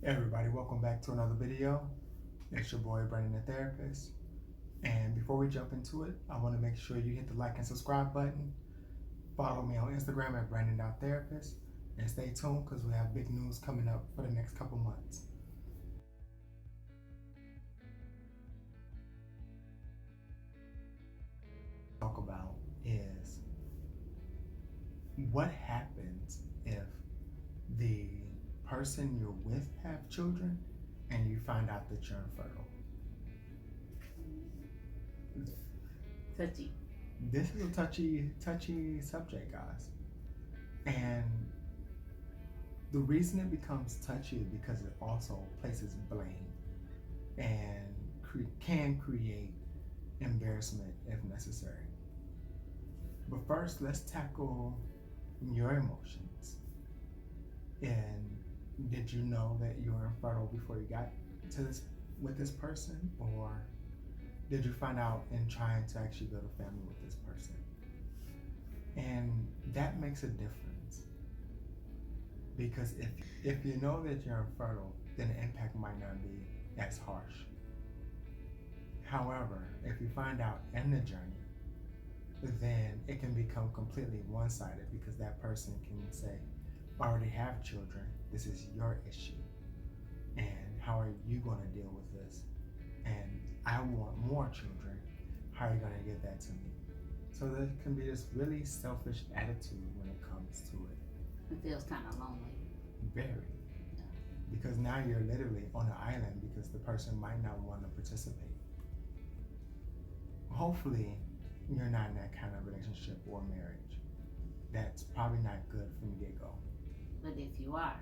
Hey everybody, welcome back to another video. It's your boy Brandon the Therapist. And before we jump into it, I want to make sure you hit the like and subscribe button. Follow me on Instagram at Brandon.therapist. And stay tuned because we have big news coming up for the next couple months. Talk about is what happens if the person you're with have children and you find out that you're infertile. Touchy. This is a touchy subject, guys. And the reason it becomes touchy is because it also places blame and can create embarrassment if necessary. But first, let's tackle your emotions. And did you know that you were infertile before you got to this with this person, or did you find out in trying to actually build a family with this person? And that makes a difference, because if you know that you're infertile, then the impact might not be as harsh. However, if you find out in the journey, then it can become completely one-sided, because that person can say, I already have children, this is your issue, and how are you going to deal with this? And I want more children, how are you going to give that to me? So there can be this really selfish attitude when it comes to it. It feels kind of lonely. Very. Because now you're literally on an island because the person might not want to participate. Hopefully, you're not in that kind of relationship or marriage. That's probably not good from the get-go. But if you are,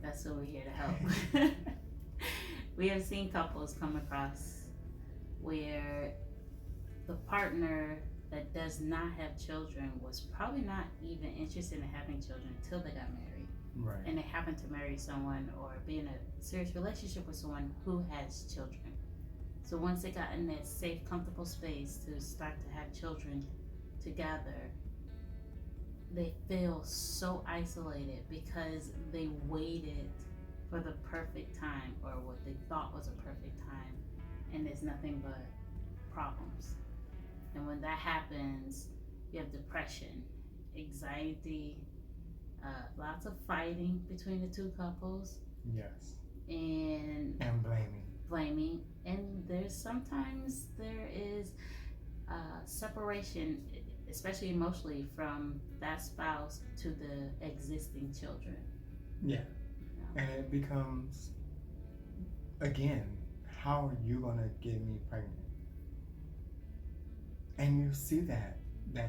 that's what we're here to help. We have seen couples come across where the partner that does not have children was probably not even interested in having children until they got married. Right. And they happen to marry someone or be in a serious relationship with someone who has children. So once they got in that safe, comfortable space to start to have children together, they feel so isolated because they waited for the perfect time, or what they thought was a perfect time, and there's nothing but problems. And when that happens, you have depression, anxiety, lots of fighting between the two couples. Yes. And blaming. And sometimes there is separation, especially emotionally, from that spouse to the existing children. Yeah. And it becomes, again, how are you going to get me pregnant? And you see that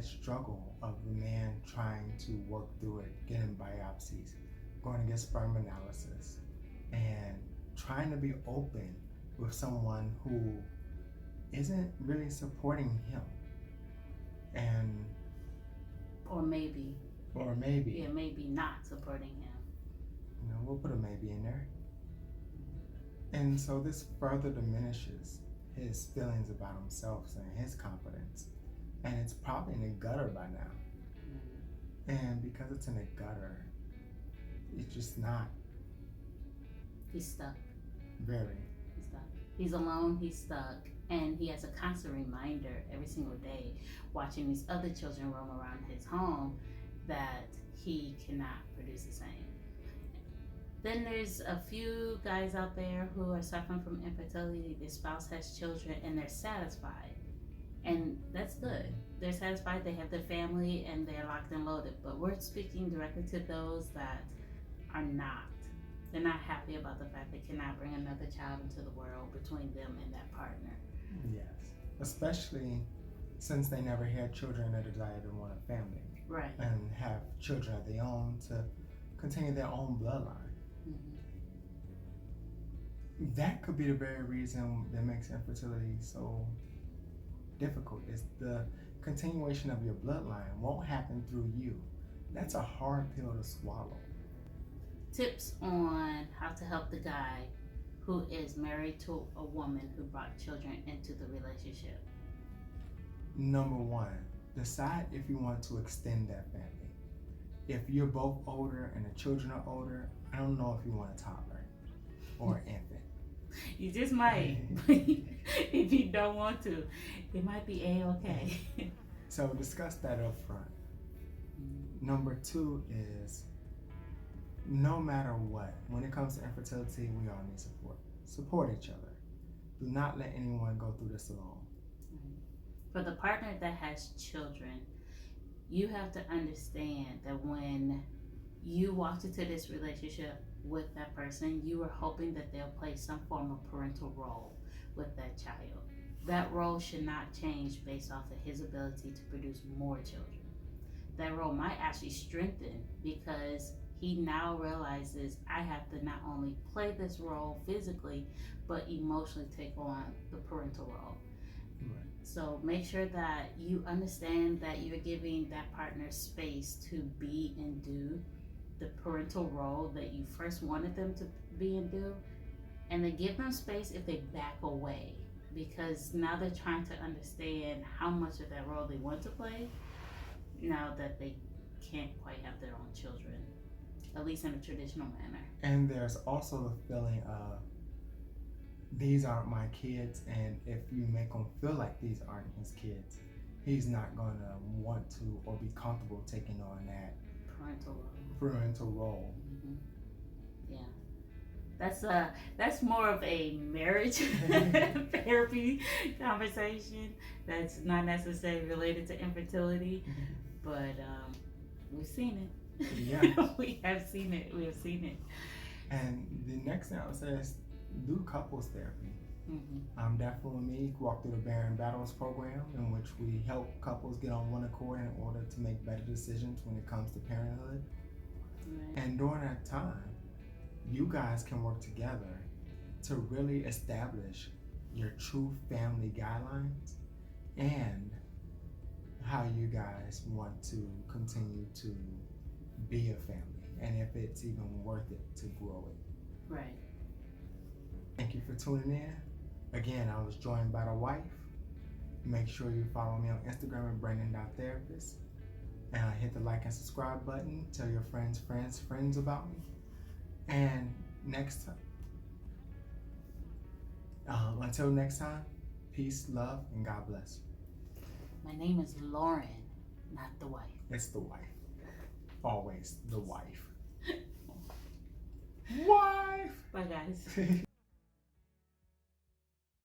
struggle of the man trying to work through it, getting biopsies, going to get sperm analysis, and trying to be open with someone who isn't really supporting him. And or maybe yeah, maybe not supporting him. You know, we'll put a maybe in there. And so this further diminishes his feelings about himself and his confidence. And it's probably in the gutter by now. And because it's in the gutter, it's just not. He's stuck. Very. He's stuck. He's alone, he's stuck. And he has a constant reminder every single day, watching these other children roam around his home, that he cannot produce the same. Then there's a few guys out there who are suffering from infertility. Their spouse has children and they're satisfied. And that's good. They're satisfied, they have their family, and they're locked and loaded. But we're speaking directly to those that are not. They're not happy about the fact they cannot bring another child into the world between them and that partner. Yes. Especially since they never had children that desire to want a family. Right. And have children of their own to continue their own bloodline. That could be the very reason that makes infertility so difficult. Is the continuation of your bloodline won't happen through you. That's a hard pill to swallow. Tips on how to help the guy who is married to a woman who brought children into the relationship. Number one, decide if you want to extend that family. if you're both older and the children are older, I don't know if you want a toddler or an infant. You just might. If you don't want to, it might be A-okay. So discuss that up front. Number 2 is, no matter what, when it comes to infertility, we all need support. Support each other. Do not let anyone go through this alone. For the partner that has children, you have to understand that when you walked into this relationship with that person, you were hoping that they'll play some form of parental role with that child. That role should not change based off of his ability to produce more children. That role might actually strengthen because he now realizes I have to not only play this role physically, but emotionally take on the parental role. Right. So make sure that you understand that you're giving that partner space to be and do the parental role that you first wanted them to be and do, and then give them space if they back away, because now they're trying to understand how much of that role they want to play now that they can't quite have their own children, at least in a traditional manner. And there's also the feeling of, these aren't my kids, and if you make him feel like these aren't his kids, he's not going to want to or be comfortable taking on that parental role. Mm-hmm. Yeah, that's more of a marriage therapy conversation. That's not necessarily related to infertility, but we've seen it. Yeah. We have seen it. And the next thing I would say is, do couples therapy. Mm-hmm. Definitely me walked through the Barren Battles program, in which we help couples get on one accord in order to make better decisions when it comes to parenthood. Right. And during that time, you guys can work together to really establish your true family guidelines and how you guys want to continue to be a family, and if it's even worth it to grow it. Right. Thank you for tuning in. Again, I was joined by the wife. Make sure you follow me on Instagram at Brandon.therapist. And hit the like and subscribe button. Tell your friends about me. And next time, until next time, peace, love, and God bless. My name is Lauren, not the wife. It's the wife. Always the wife. Wife! Bye, guys.